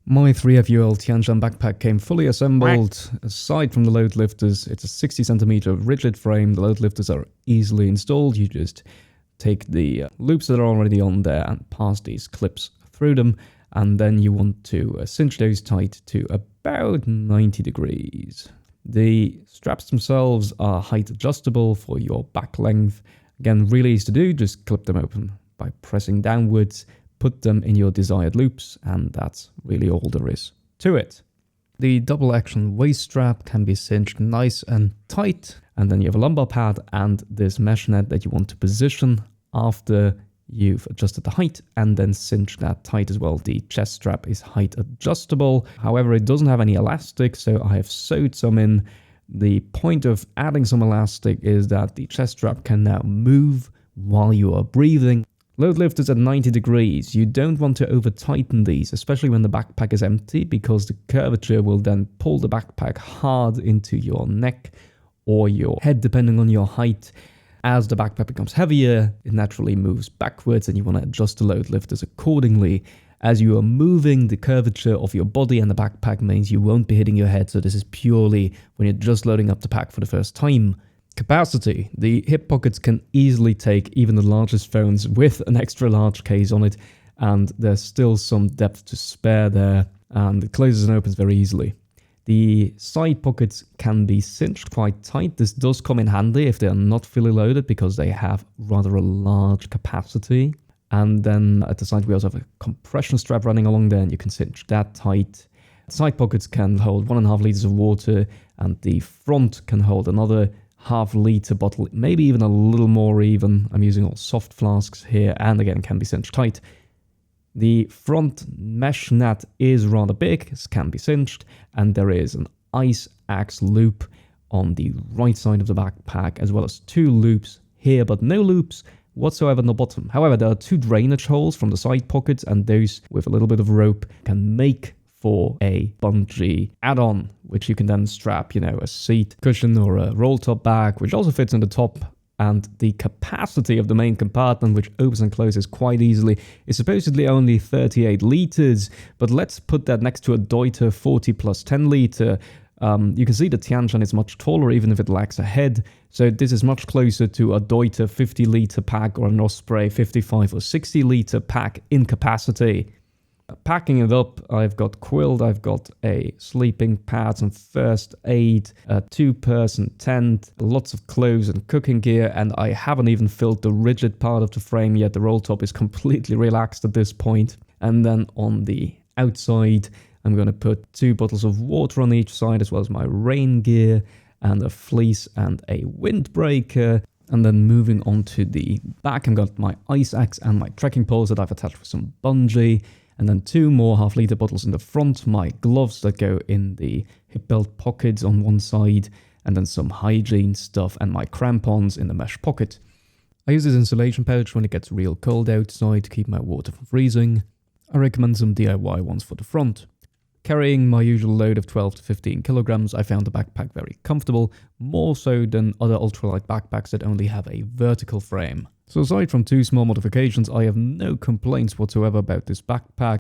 My 3FUL Tianshan backpack came fully assembled. Aside from the load lifters, it's a 60cm rigid frame. The load lifters are easily installed. You just take the loops that are already on there and pass these clips through them, and then you want to cinch those tight to about 90 degrees. The straps themselves are height adjustable for your back length. Again, really easy to do. Just clip them open by pressing downwards. Put them in your desired loops, and that's really all there is to it. The double action waist strap can be cinched nice and tight, and then you have a lumbar pad and this mesh net that you want to position after you've adjusted the height, and then cinch that tight as well. The chest strap is height adjustable, however it doesn't have any elastic, so I have sewed some in. The point of adding some elastic is that the chest strap can now move while you are breathing. Load lifters at 90 degrees. You don't want to over tighten these, especially when the backpack is empty, because the curvature will then pull the backpack hard into your neck or your head, depending on your height. As the backpack becomes heavier, it naturally moves backwards, and you want to adjust the load lifters accordingly. As you are moving, the curvature of your body and the backpack means you won't be hitting your head, so this is purely when you're just loading up the pack for the first time. Capacity. The hip pockets can easily take even the largest phones with an extra large case on it, and there's still some depth to spare there, and it closes and opens very easily. The side pockets can be cinched quite tight. This does come in handy if they are not fully loaded, because they have rather a large capacity. And then at the side we also have a compression strap running along there, and you can cinch that tight. The side pockets can hold 1.5 liters of water, and the front can hold another half-liter bottle, maybe even a little more even. I'm using all soft flasks here, and again can be cinched tight. The front mesh net is rather big, it can be cinched, and there is an ice axe loop on the right side of the backpack, as well as 2 loops here, but no loops whatsoever on the bottom. However, there are 2 drainage holes from the side pockets, and those with a little bit of rope can make for a bungee add-on, which you can then strap, a seat cushion or a roll top bag, which also fits in the top. And the capacity of the main compartment, which opens and closes quite easily, is supposedly only 38 liters, but let's put that next to a Deuter 40 plus 10 liter. You can see the Tianshan is much taller, even if it lacks a head, so this is much closer to a Deuter 50 liter pack or an Osprey 55 or 60 liter pack in capacity. Packing it up, I've got quilt, I've got a sleeping pad, some first aid, a 2-person tent, lots of clothes and cooking gear, and I haven't even filled the rigid part of the frame yet. The roll top is completely relaxed at this point. And then on the outside, I'm going to put 2 bottles of water on each side, as well as my rain gear and a fleece and a windbreaker. And then moving on to the back, I've got my ice axe and my trekking poles that I've attached with some bungee. And then 2 more half-liter bottles in the front, my gloves that go in the hip belt pockets on one side, and then some hygiene stuff and my crampons in the mesh pocket. I use this insulation pouch when it gets real cold outside to keep my water from freezing. I recommend some DIY ones for the front. Carrying my usual load of 12 to 15 kilograms, I found the backpack very comfortable, more so than other ultralight backpacks that only have a vertical frame. So aside from 2 small modifications, I have no complaints whatsoever about this backpack.